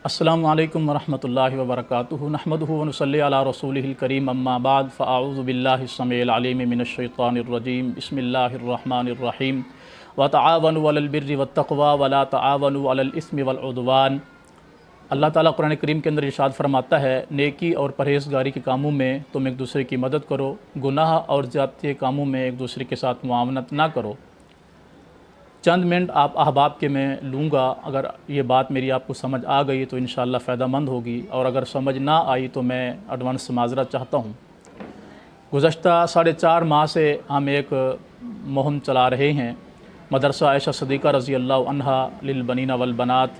السلام علیکم ورحمۃ اللہ وبرکاتہ نحمدہ ونصلی علی رسولہ الکریم اما بعد فاعوذ باللہ السمیع العلیم من الشیطان الرجیم بسم اللہ الرحمن الرحیم وتعاونوا علی البر والتقوی ولا تعاونوا علی الاثم والعدوان۔ اللہ تعالیٰ قرآن کریم کے اندر ارشاد فرماتا ہے، نیکی اور پرہیزگاری کے کاموں میں تم ایک دوسرے کی مدد کرو، گناہ اور زیادتی کے کاموں میں ایک دوسرے کے ساتھ معاونت نہ کرو۔ چند منٹ آپ احباب کے میں لوں گا، اگر یہ بات میری آپ کو سمجھ آ گئی تو انشاءاللہ فائدہ مند ہوگی، اور اگر سمجھ نہ آئی تو میں ایڈوانس معذرت چاہتا ہوں۔ گزشتہ 4.5 ماہ سے ہم ایک مہم چلا رہے ہیں، مدرسہ عائشہ صدیقہ رضی اللہ عنہا للبنین والبنات،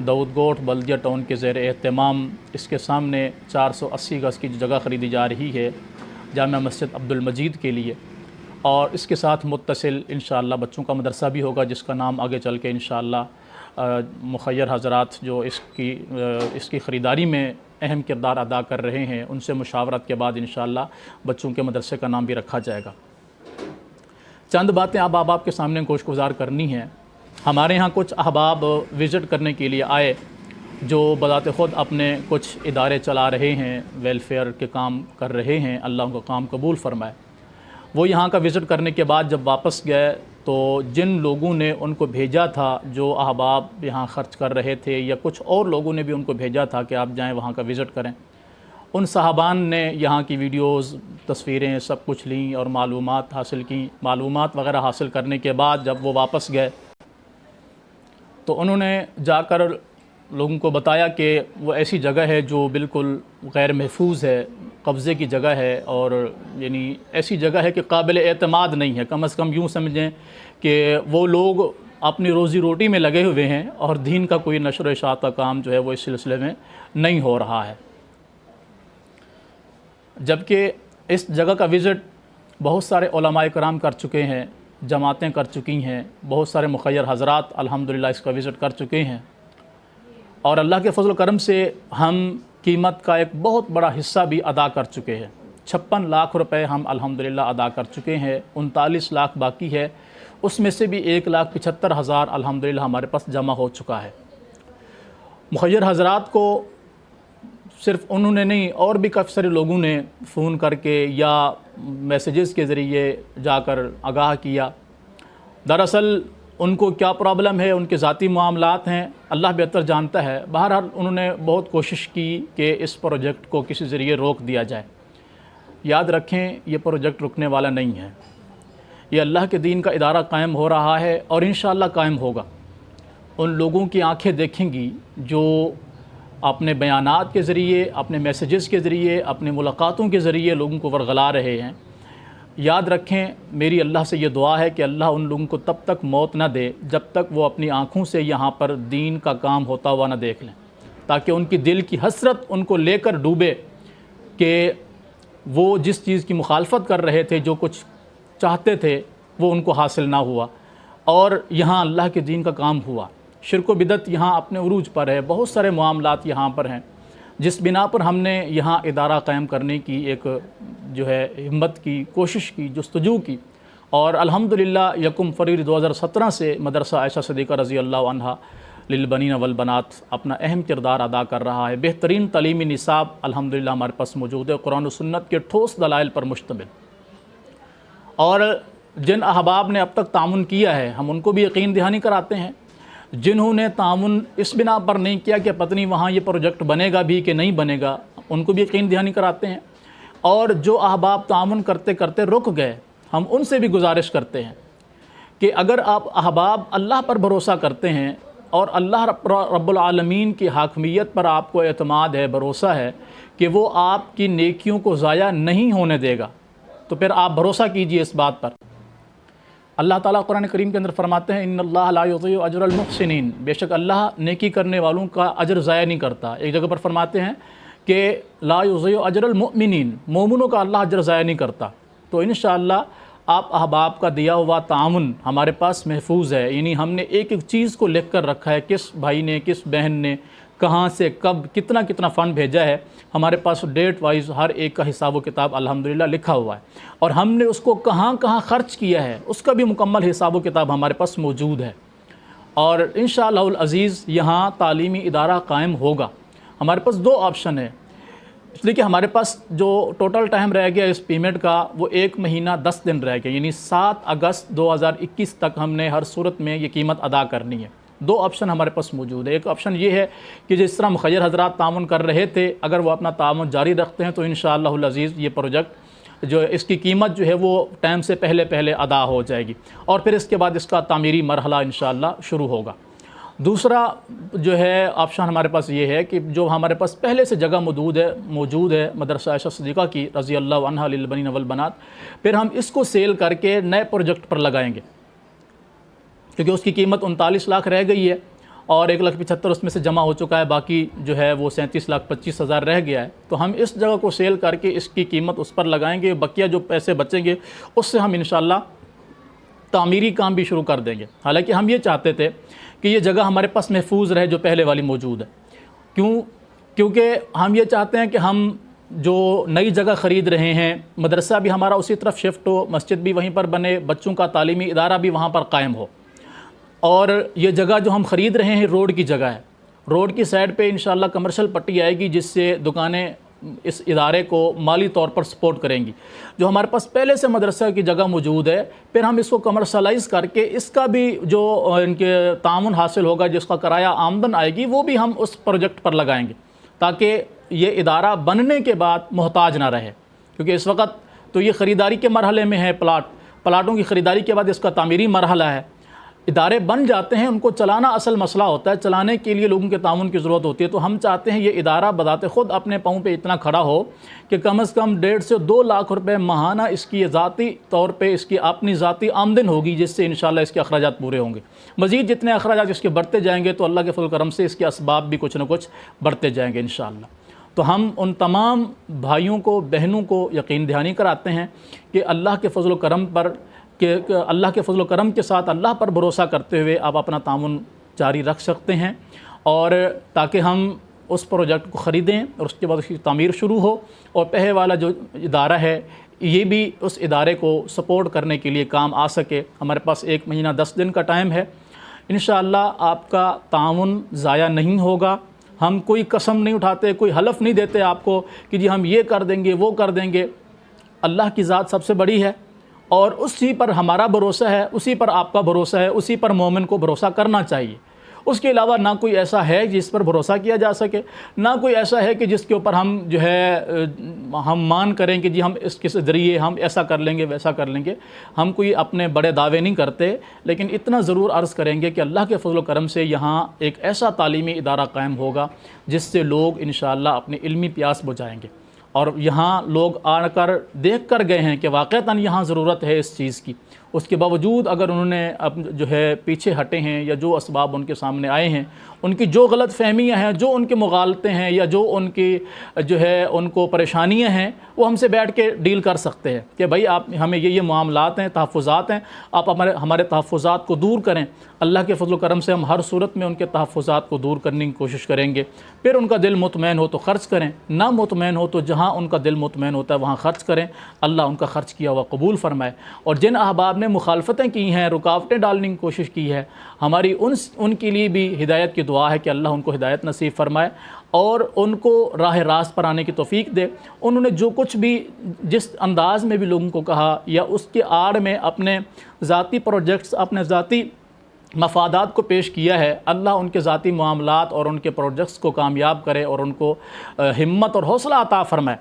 داؤد گوٹھ بلدیہ ٹاؤن کے زیر اہتمام۔ اس کے سامنے 480 گز کی جو جگہ خریدی جا رہی ہے جامع مسجد عبد المجید کے لیے، اور اس کے ساتھ متصل انشاءاللہ بچوں کا مدرسہ بھی ہوگا، جس کا نام آگے چل کے انشاءاللہ مخیر حضرات جو اس کی خریداری میں اہم کردار ادا کر رہے ہیں، ان سے مشاورت کے بعد انشاءاللہ بچوں کے مدرسے کا نام بھی رکھا جائے گا۔ چند باتیں اب آپ کے سامنے گوش گزار کرنی ہیں۔ ہمارے ہاں کچھ احباب وزٹ کرنے کے لیے آئے جو بذات خود اپنے کچھ ادارے چلا رہے ہیں، ویلفیئر کے کام کر رہے ہیں، اللہ ان کا کام قبول فرمائے۔ وہ یہاں کا وزٹ کرنے کے بعد جب واپس گئے تو جن لوگوں نے ان کو بھیجا تھا، جو احباب یہاں خرچ کر رہے تھے، یا کچھ اور لوگوں نے بھی ان کو بھیجا تھا کہ آپ جائیں وہاں کا وزٹ کریں، ان صاحبان نے یہاں کی ویڈیوز، تصویریں سب کچھ لیں اور معلومات حاصل کیں۔ معلومات وغیرہ حاصل کرنے کے بعد جب وہ واپس گئے تو انہوں نے جا کر لوگوں کو بتایا کہ وہ ایسی جگہ ہے جو بالکل غیر محفوظ ہے، قبضے کی جگہ ہے، اور یعنی ایسی جگہ ہے کہ قابل اعتماد نہیں ہے۔ کم از کم یوں سمجھیں کہ وہ لوگ اپنی روزی روٹی میں لگے ہوئے ہیں اور دین کا کوئی نشر و اشاعت کا کام جو ہے وہ اس سلسلے میں نہیں ہو رہا ہے۔ جبکہ اس جگہ کا وزٹ بہت سارے علماء کرام کر چکے ہیں، جماعتیں کر چکی ہیں، بہت سارے مخیر حضرات الحمدللہ اس کا وزٹ کر چکے ہیں، اور اللہ کے فضل و کرم سے ہم قیمت کا ایک بہت بڑا حصہ بھی ادا کر چکے ہیں۔ 56 لاکھ روپے ہم الحمدللہ ادا کر چکے ہیں، 39 لاکھ باقی ہے، اس میں سے بھی 1,75,000 الحمدللہ ہمارے پاس جمع ہو چکا ہے۔ مخیر حضرات کو صرف انہوں نے نہیں، اور بھی کافی سارے لوگوں نے فون کر کے یا میسیجز کے ذریعے جا کر آگاہ کیا۔ دراصل ان کو کیا پرابلم ہے، ان کے ذاتی معاملات ہیں، اللہ بہتر جانتا ہے۔ بہرحال انہوں نے بہت کوشش کی کہ اس پروجیکٹ کو کسی ذریعے روک دیا جائے۔ یاد رکھیں، یہ پروجیکٹ رکنے والا نہیں ہے، یہ اللہ کے دین کا ادارہ قائم ہو رہا ہے اور انشاءاللہ قائم ہوگا۔ ان لوگوں کی آنکھیں دیکھیں گی جو اپنے بیانات کے ذریعے، اپنے میسیجز کے ذریعے، اپنے ملاقاتوں کے ذریعے لوگوں کو ورغلا رہے ہیں۔ یاد رکھیں، میری اللہ سے یہ دعا ہے کہ اللہ ان لوگوں کو تب تک موت نہ دے جب تک وہ اپنی آنکھوں سے یہاں پر دین کا کام ہوتا ہوا نہ دیکھ لیں، تاکہ ان کی دل کی حسرت ان کو لے کر ڈوبے کہ وہ جس چیز کی مخالفت کر رہے تھے، جو کچھ چاہتے تھے، وہ ان کو حاصل نہ ہوا، اور یہاں اللہ کے دین کا کام ہوا۔ شرک و بدعت یہاں اپنے عروج پر ہے، بہت سارے معاملات یہاں پر ہیں، جس بنا پر ہم نے یہاں ادارہ قائم کرنے کی ایک جو ہے ہمت کی، کوشش کی، جستجو کی، اور الحمدللہ 1 فروری 2017 سے مدرسہ عائشہ صدیقہ رضی اللہ عنہا للبنین والبنات اپنا اہم کردار ادا کر رہا ہے۔ بہترین تعلیمی نصاب الحمدللہ ہمارے پاس موجود ہے، قرآن و سنت کے ٹھوس دلائل پر مشتمل، اور جن احباب نے اب تک تعاون کیا ہے ہم ان کو بھی یقین دہانی کراتے ہیں۔ جنہوں نے تعاون اس بنا پر نہیں کیا کہ پتہ نہیں وہاں یہ پروجیکٹ بنے گا بھی کہ نہیں بنے گا، ان کو بھی یقین دہانی کراتے ہیں، اور جو احباب تعاون کرتے کرتے رک گئے، ہم ان سے بھی گزارش کرتے ہیں کہ اگر آپ احباب اللہ پر بھروسہ کرتے ہیں اور اللہ رب العالمین کی حاکمیت پر آپ کو اعتماد ہے، بھروسہ ہے کہ وہ آپ کی نیکیوں کو ضائع نہیں ہونے دے گا، تو پھر آپ بھروسہ کیجئے اس بات پر۔ اللہ تعالیٰ قرآن کریم کے اندر فرماتے ہیں، ان اللہ لا یضیع اجر المحسنین، بے شک اللہ نیکی کرنے والوں کا اجر ضائع نہیں کرتا۔ ایک جگہ پر فرماتے ہیں کہ لا یضیع اجر المؤمنین، مومنوں کا اللہ اجر ضائع نہیں کرتا۔ تو انشاءاللہ آپ احباب کا دیا ہوا تعاون ہمارے پاس محفوظ ہے، یعنی ہم نے ایک ایک چیز کو لکھ کر رکھا ہے، کس بھائی نے، کس بہن نے، کہاں سے، کب، کتنا فنڈ بھیجا ہے، ہمارے پاس ڈیٹ وائز ہر ایک کا حساب و کتاب الحمدللہ لکھا ہوا ہے، اور ہم نے اس کو کہاں کہاں خرچ کیا ہے اس کا بھی مکمل حساب و کتاب ہمارے پاس موجود ہے۔ اور انشاءاللہ العزیز یہاں تعلیمی ادارہ قائم ہوگا۔ ہمارے پاس دو آپشن ہیں، اس لیے کہ ہمارے پاس جو ٹوٹل ٹائم رہ گیا اس پیمنٹ کا وہ 1 مہینہ 10 دن رہ گیا، یعنی 7 اگست 2021 تک ہم نے ہر صورت میں یہ قیمت ادا کرنی ہے۔ دو آپشن ہمارے پاس موجود ہے، ایک آپشن یہ ہے کہ جس طرح مخیر حضرات تعاون کر رہے تھے، اگر وہ اپنا تعاون جاری رکھتے ہیں تو انشاءاللہ العزیز یہ پروجیکٹ جو اس کی قیمت جو ہے وہ ٹائم سے پہلے ادا ہو جائے گی، اور پھر اس کے بعد اس کا تعمیری مرحلہ انشاءاللہ شروع ہوگا۔ دوسرا جو ہے آپشن ہمارے پاس یہ ہے کہ جو ہمارے پاس پہلے سے جگہ موجود ہے مدرسہ عائشہ صدیقہ کی رضی اللہ عنہا للبنین والبنات، پھر ہم اس کو سیل کر کے نئے پروجیکٹ پر لگائیں گے، کیونکہ اس کی قیمت 39 لاکھ رہ گئی ہے اور 1,75,000 اس میں سے جمع ہو چکا ہے، باقی جو ہے وہ 37,25,000 رہ گیا ہے۔ تو ہم اس جگہ کو سیل کر کے اس کی قیمت اس پر لگائیں گے، بقیہ جو پیسے بچیں گے اس سے ہم انشاءاللہ تعمیری کام بھی شروع کر دیں گے۔ حالانکہ ہم یہ چاہتے تھے کہ یہ جگہ ہمارے پاس محفوظ رہے جو پہلے والی موجود ہے، کیونکہ ہم یہ چاہتے ہیں کہ ہم جو نئی جگہ خرید رہے ہیں، مدرسہ بھی ہمارا اسی طرف شفٹ ہو، مسجد بھی وہیں پر بنے، بچوں کا تعلیمی ادارہ بھی وہاں پر قائم ہو، اور یہ جگہ جو ہم خرید رہے ہیں روڈ کی جگہ ہے، روڈ کی سائڈ پہ انشاءاللہ کمرشل پٹی آئے گی جس سے دکانیں اس ادارے کو مالی طور پر سپورٹ کریں گی۔ جو ہمارے پاس پہلے سے مدرسہ کی جگہ موجود ہے، پھر ہم اس کو کمرشلائز کر کے اس کا بھی جو ان کے تعاون حاصل ہوگا، جس کا کرایہ آمدن آئے گی، وہ بھی ہم اس پروجیکٹ پر لگائیں گے تاکہ یہ ادارہ بننے کے بعد محتاج نہ رہے، کیونکہ اس وقت تو یہ خریداری کے مرحلے میں ہے، پلاٹوں کی خریداری کے بعد اس کا تعمیری مرحلہ ہے۔ ادارے بن جاتے ہیں، ان کو چلانا اصل مسئلہ ہوتا ہے، چلانے کے لیے لوگوں کے تعاون کی ضرورت ہوتی ہے۔ تو ہم چاہتے ہیں یہ ادارہ بذات خود اپنے پاؤں پہ اتنا کھڑا ہو کہ کم از کم 1.5 سے 2 لاکھ روپے ماہانہ اس کی ذاتی طور پہ اس کی اپنی ذاتی آمدن ہوگی، جس سے انشاءاللہ اس کے اخراجات پورے ہوں گے۔ مزید جتنے اخراجات اس کے بڑھتے جائیں گے تو اللہ کے فضل و کرم سے اس کے اسباب بھی کچھ نہ کچھ بڑھتے جائیں گے انشاءاللہ۔ تو ہم ان تمام بھائیوں کو بہنوں کو یقین دہانی کراتے ہیں کہ اللہ کے فضل و کرم پر اللہ کے فضل و کرم کے ساتھ اللہ پر بھروسہ کرتے ہوئے آپ اپنا تعاون جاری رکھ سکتے ہیں، اور تاکہ ہم اس پروجیکٹ کو خریدیں اور اس کے بعد اس کی تعمیر شروع ہو، اور پہلے والا جو ادارہ ہے یہ بھی اس ادارے کو سپورٹ کرنے کے لیے کام آ سکے۔ ہمارے پاس 1 مہینہ 10 دن کا ٹائم ہے، انشاءاللہ آپ کا تعاون ضائع نہیں ہوگا۔ ہم کوئی قسم نہیں اٹھاتے، کوئی حلف نہیں دیتے آپ کو کہ جی ہم یہ کر دیں گے وہ کر دیں گے۔ اللہ کی ذات سب سے بڑی ہے، اور اسی پر ہمارا بھروسہ ہے، اسی پر آپ کا بھروسہ ہے، اسی پر مومن کو بھروسہ کرنا چاہیے۔ اس کے علاوہ نہ کوئی ایسا ہے جس پر بھروسہ کیا جا سکے، نہ کوئی ایسا ہے کہ جس کے اوپر ہم جو ہے ہم مان کریں کہ جی ہم اس کے ذریعے ہم ایسا کر لیں گے ویسا کر لیں گے۔ ہم کوئی اپنے بڑے دعوے نہیں کرتے، لیکن اتنا ضرور عرض کریں گے کہ اللہ کے فضل و کرم سے یہاں ایک ایسا تعلیمی ادارہ قائم ہوگا جس سے لوگ انشاءاللہ اپنی علمی پیاس بجھائیں گے، اور یہاں لوگ آ کر دیکھ کر گئے ہیں کہ واقعتاً یہاں ضرورت ہے اس چیز کی۔ اس کے باوجود اگر انہوں نے جو ہے پیچھے ہٹے ہیں، یا جو اسباب ان کے سامنے آئے ہیں، ان کی جو غلط فہمیاں ہیں، جو ان کے مغالطے ہیں، یا جو ان کی جو ہے ان کو پریشانیاں ہیں، وہ ہم سے بیٹھ کے ڈیل کر سکتے ہیں کہ بھائی آپ ہمیں یہ معاملات ہیں، تحفظات ہیں، آپ ہمارے تحفظات کو دور کریں۔ اللہ کے فضل و کرم سے ہم ہر صورت میں ان کے تحفظات کو دور کرنے کی کوشش کریں گے۔ پھر ان کا دل مطمئن ہو تو خرچ کریں، نہ مطمئن ہو تو جہاں ان کا دل مطمئن ہوتا ہے وہاں خرچ کریں، اللہ ان کا خرچ کیا ہوا قبول فرمائے۔ اور جن احباب نے مخالفتیں کی ہیں، رکاوٹیں ڈالنے کی کوشش کی ہے، ہماری ان کے لیے بھی ہدایت کی دعا ہے کہ اللہ ان کو ہدایت نصیب فرمائے اور ان کو راہ راست پر آنے کی توفیق دے۔ انہوں نے جو کچھ بھی جس انداز میں بھی لوگوں کو کہا، یا اس کے آڑ میں اپنے ذاتی پروجیکٹس، اپنے ذاتی مفادات کو پیش کیا ہے، اللہ ان کے ذاتی معاملات اور ان کے پروجیکٹس کو کامیاب کرے اور ان کو ہمت اور حوصلہ عطا فرمائے۔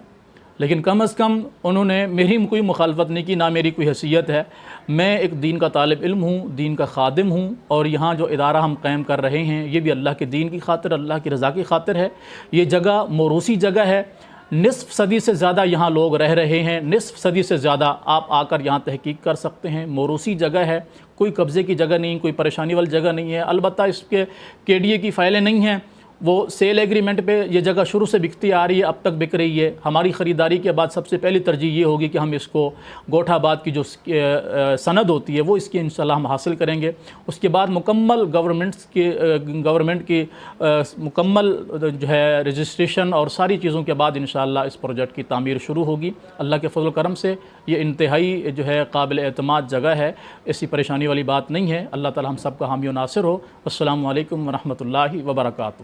لیکن کم از کم انہوں نے میری کوئی مخالفت نہیں کی، نہ میری کوئی حیثیت ہے۔ میں ایک دین کا طالب علم ہوں، دین کا خادم ہوں، اور یہاں جو ادارہ ہم قائم کر رہے ہیں یہ بھی اللہ کے دین کی خاطر، اللہ کی رضا کی خاطر ہے۔ یہ جگہ موروثی جگہ ہے، نصف صدی سے زیادہ یہاں لوگ رہ رہے ہیں، نصف صدی سے زیادہ آپ آ کر یہاں تحقیق کر سکتے ہیں۔ موروثی جگہ ہے، کوئی قبضے کی جگہ نہیں، کوئی پریشانی والی جگہ نہیں ہے۔ البتہ اس کے KDA کی فائلیں نہیں ہیں، وہ سیل ایگریمنٹ پہ یہ جگہ شروع سے بکتی آ رہی ہے، اب تک بک رہی ہے۔ ہماری خریداری کے بعد سب سے پہلی ترجیح یہ ہوگی کہ ہم اس کو گوٹھا آباد کی جو سند ہوتی ہے وہ اس کی انشاءاللہ ہم حاصل کریں گے۔ اس کے بعد مکمل گورنمنٹ کی مکمل جو ہے رجسٹریشن اور ساری چیزوں کے بعد انشاءاللہ اس پروجیکٹ کی تعمیر شروع ہوگی۔ اللہ کے فضل و کرم سے یہ انتہائی جو ہے قابل اعتماد جگہ ہے، ایسی پریشانی والی بات نہیں ہے۔ اللہ تعالی ہم سب کا حامی و ناصر ہو۔ السلام علیکم ورحمۃ اللہ وبرکاتہ۔